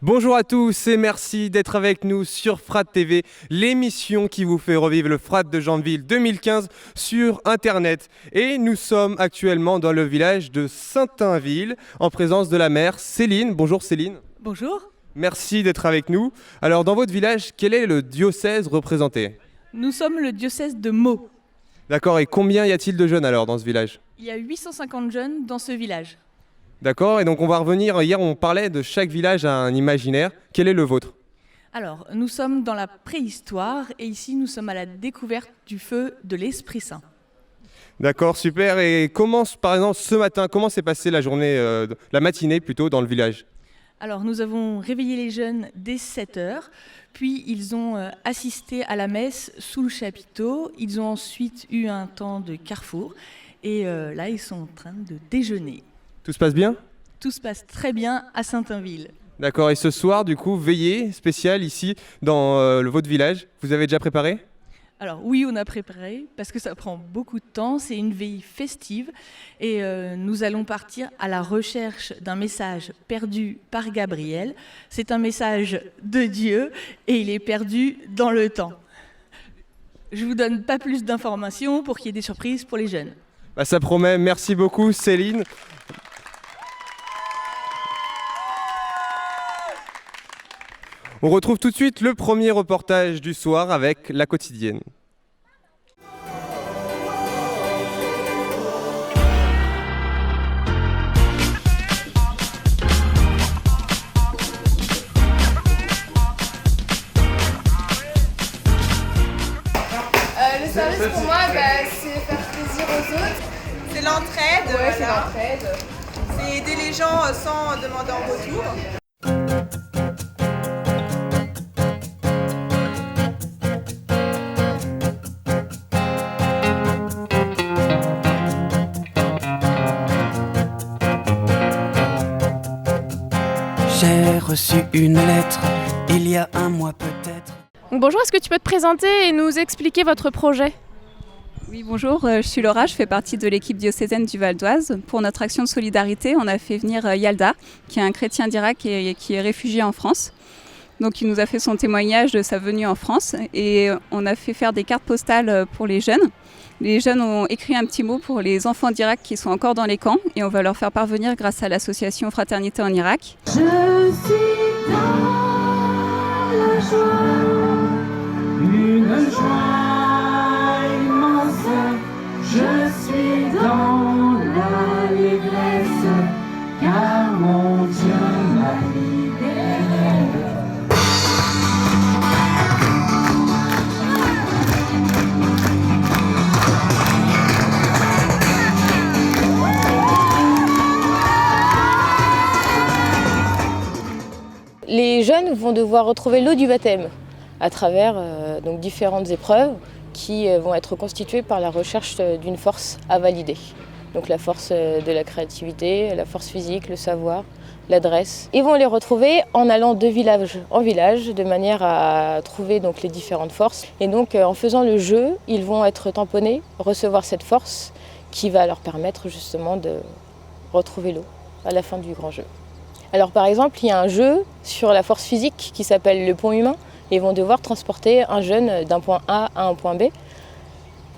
Bonjour à tous et merci d'être avec nous sur Frat TV, l'émission qui vous fait revivre le Frat de Janville 2015 sur Internet. Et nous sommes actuellement dans le village de Saintinville en présence de la maire Céline. Bonjour Céline. Bonjour. Merci d'être avec nous. Alors dans votre village, quel est le diocèse représenté? Nous sommes le diocèse de Meaux. D'accord, et combien y a-t-il de jeunes alors dans ce village? Il y a 850 jeunes dans ce village. D'accord, et donc on va revenir, hier on parlait de chaque village à un imaginaire. Quel est le vôtre? Alors, nous sommes dans la préhistoire et ici nous sommes à la découverte du feu de l'Esprit Saint. D'accord, super. Et comment, par exemple, ce matin, comment s'est passée la journée, la matinée plutôt, dans le village? Alors, nous avons réveillé les jeunes dès 7 heures, puis ils ont assisté à la messe sous le chapiteau. Ils ont ensuite eu un temps de carrefour et là, ils sont en train de déjeuner. Tout se passe bien? Tout se passe très bien à Saintinville. D'accord, et ce soir, du coup, veillée spéciale ici, dans votre village, vous avez déjà préparé? Alors oui, on a préparé parce que ça prend beaucoup de temps, c'est une veille festive et nous allons partir à la recherche d'un message perdu par Gabriel. C'est un message de Dieu et il est perdu dans le temps. Je vous donne pas plus d'informations pour qu'il y ait des surprises pour les jeunes. Bah, ça promet, merci beaucoup Céline. On retrouve tout de suite le premier reportage du soir avec La Quotidienne. Le service pour moi, c'est faire plaisir aux autres. C'est l'entraide, Ouais, voilà. c'est l'entraide. C'est aider les gens sans demander en retour. J'ai reçu une lettre il y a un mois peut-être. Donc bonjour, est-ce que tu peux te présenter et nous expliquer votre projet? Oui, bonjour, je suis Laura, je fais partie de l'équipe diocésaine du Val d'Oise. Pour notre action de solidarité, on a fait venir Yalda, qui est un chrétien d'Irak et qui est réfugié en France. Donc il nous a fait son témoignage de sa venue en France et on a fait faire des cartes postales pour les jeunes. Les jeunes ont écrit un petit mot pour les enfants d'Irak qui sont encore dans les camps et on va leur faire parvenir grâce à l'association Fraternité en Irak. Je suis dans la joie, une joie immense. Je suis dans l'allégresse, car mon Dieu m'a libéré. Les jeunes vont devoir retrouver l'eau du baptême à travers donc différentes épreuves qui vont être constituées par la recherche d'une force à valider. Donc la force de la créativité, la force physique, le savoir, l'adresse. Ils vont les retrouver en allant de village en village de manière à trouver donc les différentes forces. Et donc en faisant le jeu, ils vont être tamponnés, recevoir cette force qui va leur permettre justement de retrouver l'eau à la fin du grand jeu. Alors par exemple, il y a un jeu sur la force physique qui s'appelle le pont humain et ils vont devoir transporter un jeune d'un point A à un point B.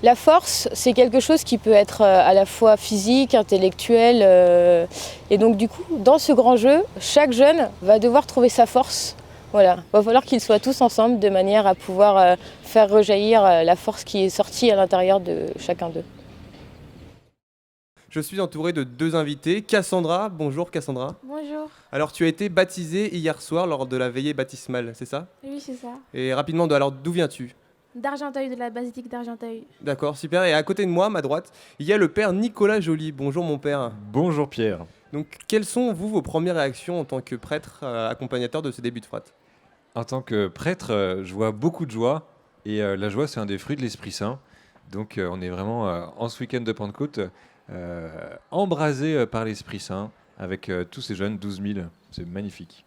La force, c'est quelque chose qui peut être à la fois physique, intellectuel. Et donc du coup, dans ce grand jeu, chaque jeune va devoir trouver sa force. Voilà. Il va falloir qu'ils soient tous ensemble de manière à pouvoir faire rejaillir la force qui est sortie à l'intérieur de chacun d'eux. Je suis entouré de deux invités. Cassandra, bonjour Cassandra. Bonjour. Alors tu as été baptisée hier soir lors de la veillée baptismale, c'est ça? Oui, c'est ça. Et rapidement, alors d'où viens-tu? D'Argenteuil, de la basilique d'Argenteuil. D'accord, super. Et à côté de moi, à ma droite, il y a le père Nicolas Joly. Bonjour mon père. Bonjour Pierre. Donc quelles sont vos premières réactions en tant que prêtre accompagnateur de ce début de frat? En tant que prêtre, je vois beaucoup de joie. Et la joie, c'est un des fruits de l'Esprit Saint. Donc on est vraiment en ce week-end de Pentecôte embrasé par l'Esprit Saint avec tous ces jeunes, 12 000. C'est magnifique.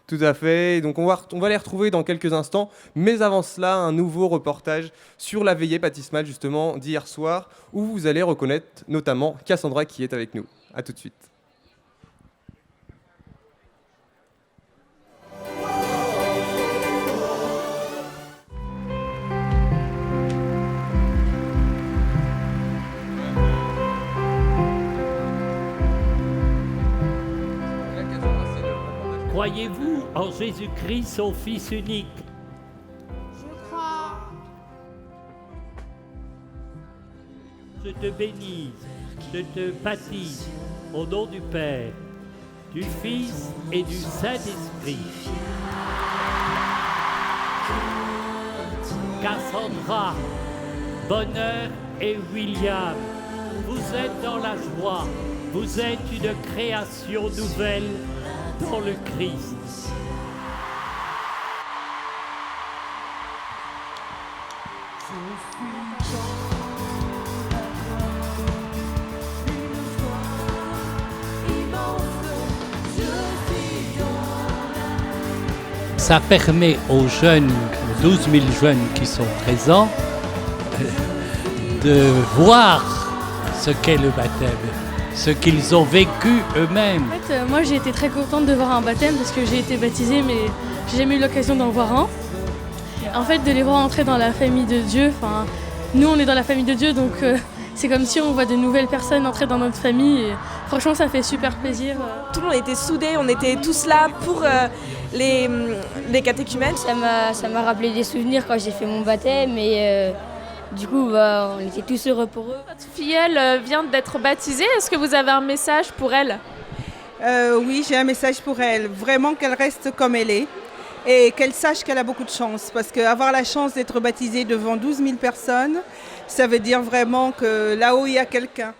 Tout à fait. Donc on va les retrouver dans quelques instants. Mais avant cela, un nouveau reportage sur la veillée baptismale justement d'hier soir où vous allez reconnaître notamment Cassandra qui est avec nous. A tout de suite. Croyez-vous en Jésus-Christ, son Fils unique? Je crois. Je te bénisse, je te baptise au nom du Père, du Fils et du Saint-Esprit. Cassandra, Bonheur et William, vous êtes dans la joie, vous êtes une création nouvelle dans le Christ. Ça permet aux jeunes, aux 12 000 jeunes qui sont présents, de voir ce qu'est le baptême, ce qu'ils ont vécu eux-mêmes. En fait, moi j'ai été très contente de voir un baptême parce que j'ai été baptisée mais j'ai jamais eu l'occasion d'en voir un. En fait, de les voir entrer dans la famille de Dieu, nous on est dans la famille de Dieu donc c'est comme si on voit de nouvelles personnes entrer dans notre famille et franchement ça fait super plaisir. Tout le monde était soudés, on était tous là pour les catéchumènes. Ça m'a rappelé des souvenirs quand j'ai fait mon baptême et du coup on était tous heureux pour eux. Votre filleule vient d'être baptisée. Est-ce que vous avez un message pour elle? Oui, j'ai un message pour elle. Vraiment qu'elle reste comme elle est et qu'elle sache qu'elle a beaucoup de chance. Parce qu'avoir la chance d'être baptisée devant 12 000 personnes, ça veut dire vraiment que là-haut, il y a quelqu'un.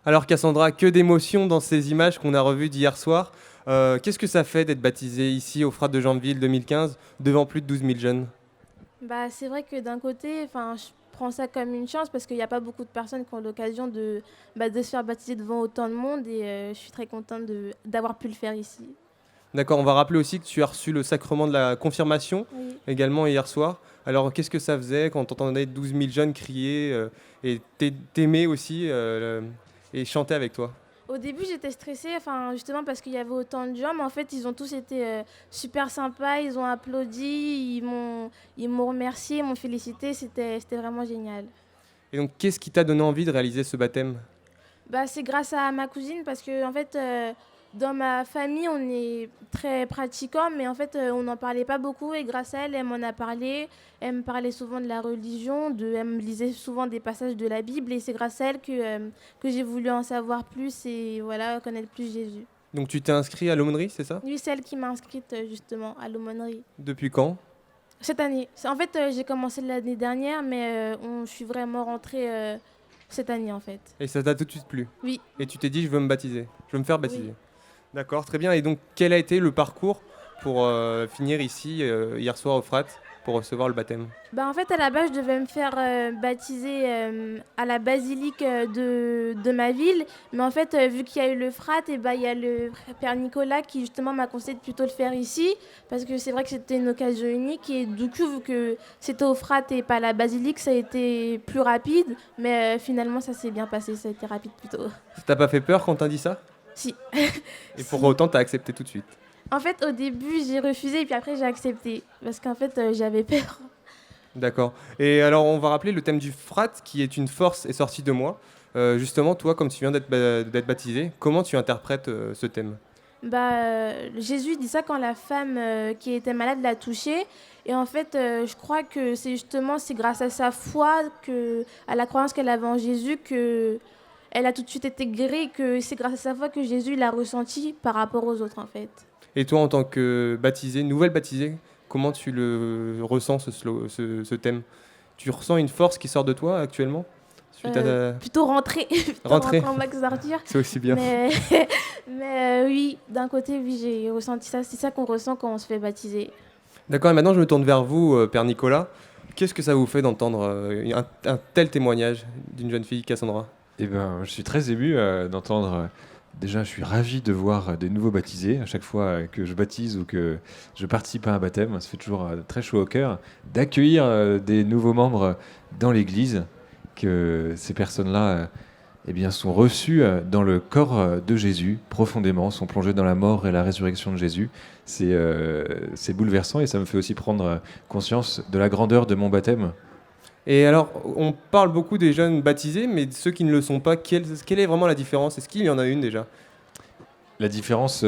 Alors Cassandra, que d'émotions dans ces images qu'on a revues d'hier soir. Qu'est-ce que ça fait d'être baptisée ici au Frat de Janville 2015 devant plus de 12 000 jeunes? C'est vrai que d'un côté, je prends ça comme une chance parce qu'il n'y a pas beaucoup de personnes qui ont l'occasion de se faire baptiser devant autant de monde et je suis très contente d'avoir pu le faire ici. D'accord, on va rappeler aussi que tu as reçu le sacrement de la confirmation également hier soir. Alors qu'est-ce que ça faisait quand tu entendais 12 000 jeunes crier et t'aimer aussi et chanter avec toi? Au début, j'étais stressée, justement parce qu'il y avait autant de gens, mais en fait, ils ont tous été super sympas, ils ont applaudi, ils m'ont remercié, ils m'ont félicité, c'était vraiment génial. Et donc, qu'est-ce qui t'a donné envie de réaliser ce baptême? C'est grâce à ma cousine, parce que en fait, dans ma famille, on est très pratiquants, mais en fait, on n'en parlait pas beaucoup, et grâce à elle, elle m'en a parlé. Elle me parlait souvent de la religion, elle me lisait souvent des passages de la Bible, et c'est grâce à elle que j'ai voulu en savoir plus et voilà, connaître plus Jésus. Donc tu t'es inscrit à l'aumônerie, c'est ça? Oui, c'est elle qui m'a inscrite justement à l'aumônerie. Depuis quand? Cette année. En fait, j'ai commencé l'année dernière, mais je suis vraiment rentrée cette année en fait. Et ça t'a tout de suite plu? Oui. Et tu t'es dit, je veux me baptiser, je veux me faire baptiser. Oui. D'accord, très bien. Et donc, quel a été le parcours pour finir ici, hier soir au Frat, pour recevoir le baptême? En fait, à la base, je devais me faire baptiser à la basilique de ma ville. Mais en fait, vu qu'il y a eu le Frat, il y a le Père Nicolas qui justement m'a conseillé de plutôt le faire ici. Parce que c'est vrai que c'était une occasion unique. Et du coup, vu que c'était au Frat et pas à la basilique, ça a été plus rapide. Mais finalement, ça s'est bien passé. Ça a été rapide plutôt. Ça t'a pas fait peur quand t'as dit ça? Si. Et pour autant, t'as accepté tout de suite? En fait, au début, j'ai refusé et puis après, j'ai accepté. Parce qu'en fait, j'avais peur. D'accord. Et alors, on va rappeler le thème du Frat, qui est une force est sortie de moi. Justement, toi, comme tu viens d'être baptisé, comment tu interprètes ce thème? Jésus dit ça quand la femme qui était malade l'a touché. Et en fait, je crois que c'est grâce à sa foi, à la croyance qu'elle avait en Jésus, elle a tout de suite été guérie, que c'est grâce à sa foi que Jésus l'a ressenti par rapport aux autres en fait. Et toi, en tant que baptisé, nouvelle baptisée, comment tu le ressens ce thème? Tu ressens une force qui sort de toi actuellement Plutôt rentrer. Rentrer en Max Arthur. C'est aussi bien. Mais oui, d'un côté, oui, j'ai ressenti ça. C'est ça qu'on ressent quand on se fait baptiser. D'accord, et maintenant je me tourne vers vous, Père Nicolas. Qu'est-ce que ça vous fait d'entendre un tel témoignage d'une jeune fille, Cassandra? Eh ben, je suis très ému d'entendre. Déjà, je suis ravi de voir des nouveaux baptisés. À chaque fois que je baptise ou que je participe à un baptême, ça fait toujours très chaud au cœur d'accueillir des nouveaux membres dans l'Église, que ces personnes-là sont reçues dans le corps de Jésus, profondément, sont plongées dans la mort et la résurrection de Jésus. C'est bouleversant et ça me fait aussi prendre conscience de la grandeur de mon baptême. Et alors, on parle beaucoup des jeunes baptisés, mais ceux qui ne le sont pas, quelle est vraiment la différence? Est-ce qu'il y en a une déjà? La différence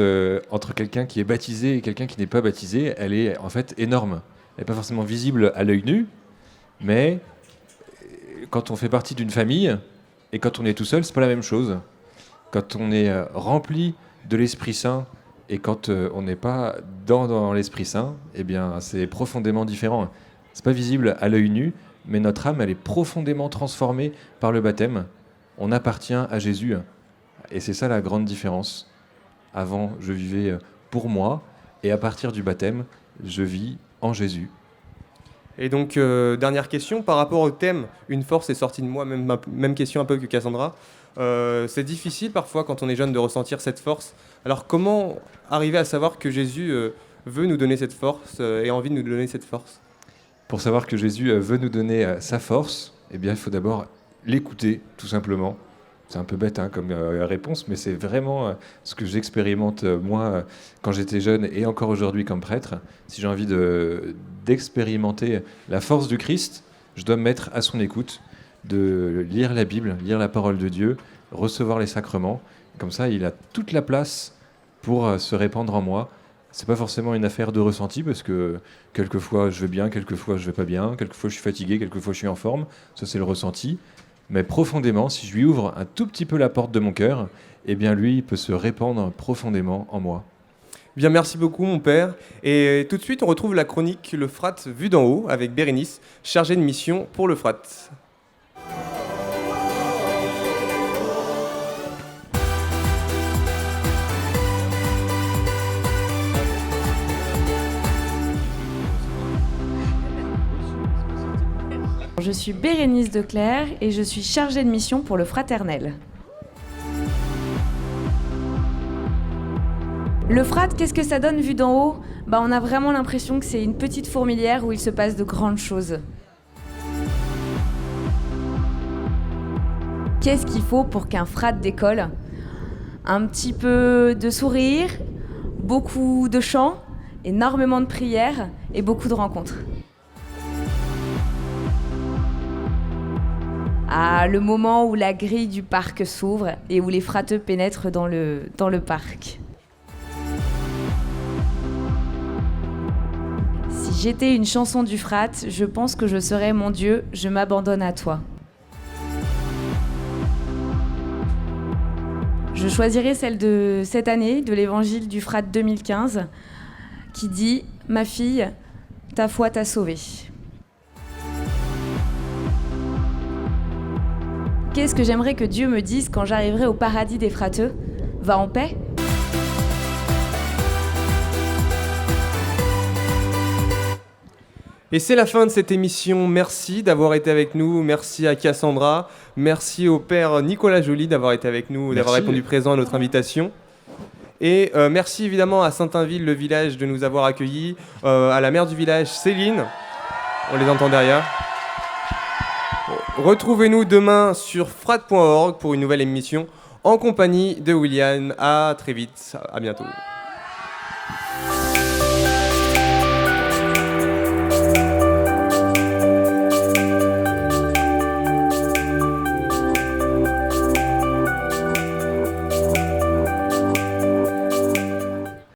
entre quelqu'un qui est baptisé et quelqu'un qui n'est pas baptisé, elle est en fait énorme. Elle n'est pas forcément visible à l'œil nu, mais quand on fait partie d'une famille et quand on est tout seul, c'est pas la même chose. Quand on est rempli de l'Esprit Saint et quand on n'est pas dans l'Esprit Saint, eh bien, c'est profondément différent. C'est pas visible à l'œil nu, mais notre âme, elle est profondément transformée par le baptême. On appartient à Jésus. Et c'est ça la grande différence. Avant, je vivais pour moi, et à partir du baptême, je vis en Jésus. Et donc, dernière question, par rapport au thème « Une force est sortie de moi », même question un peu que Cassandra. C'est difficile parfois quand on est jeune de ressentir cette force. Alors comment arriver à savoir que Jésus veut nous donner cette force et a envie de nous donner cette force ? Pour savoir que Jésus veut nous donner sa force, eh bien, il faut d'abord l'écouter, tout simplement. C'est un peu bête comme réponse, mais c'est vraiment ce que j'expérimente moi quand j'étais jeune et encore aujourd'hui comme prêtre. Si j'ai envie d'expérimenter la force du Christ, je dois me mettre à son écoute, de lire la Bible, lire la parole de Dieu, recevoir les sacrements. Comme ça, il a toute la place pour se répandre en moi. C'est pas forcément une affaire de ressenti, parce que quelquefois je vais bien, quelquefois je vais pas bien, quelquefois je suis fatigué, quelquefois je suis en forme. Ça, c'est le ressenti. Mais profondément, si je lui ouvre un tout petit peu la porte de mon cœur, eh bien lui, il peut se répandre profondément en moi. Bien, merci beaucoup mon père. Et tout de suite, on retrouve la chronique Le Frat vue d'en haut avec Bérénice, chargée de mission pour le Frat. Je suis Bérénice Declercq et je suis chargée de mission pour le Fraternel. Le Frat, qu'est-ce que ça donne vu d'en haut ? On a vraiment l'impression que c'est une petite fourmilière où il se passe de grandes choses. Qu'est-ce qu'il faut pour qu'un Frat décolle ? Un petit peu de sourire, beaucoup de chants, énormément de prières et beaucoup de rencontres. Ah, le moment où la grille du parc s'ouvre et où les frateux pénètrent dans le parc. Si j'étais une chanson du Frat, je pense que je serais « Mon Dieu, je m'abandonne à toi ». Je choisirais celle de cette année, de l'évangile du Frat 2015, qui dit « Ma fille, ta foi t'a sauvée ». Qu'est-ce que j'aimerais que Dieu me dise quand j'arriverai au paradis des frateux ? Va en paix ? Et c'est la fin de cette émission. Merci d'avoir été avec nous. Merci à Cassandra. Merci au père Nicolas Joly d'avoir été avec nous, d'avoir répondu présent à notre invitation. Et merci évidemment à Saint-Inville, le village, de nous avoir accueillis. À la mère du village, Céline. On les entend derrière. Retrouvez-nous demain sur frat.org pour une nouvelle émission en compagnie de William. À très vite, à bientôt.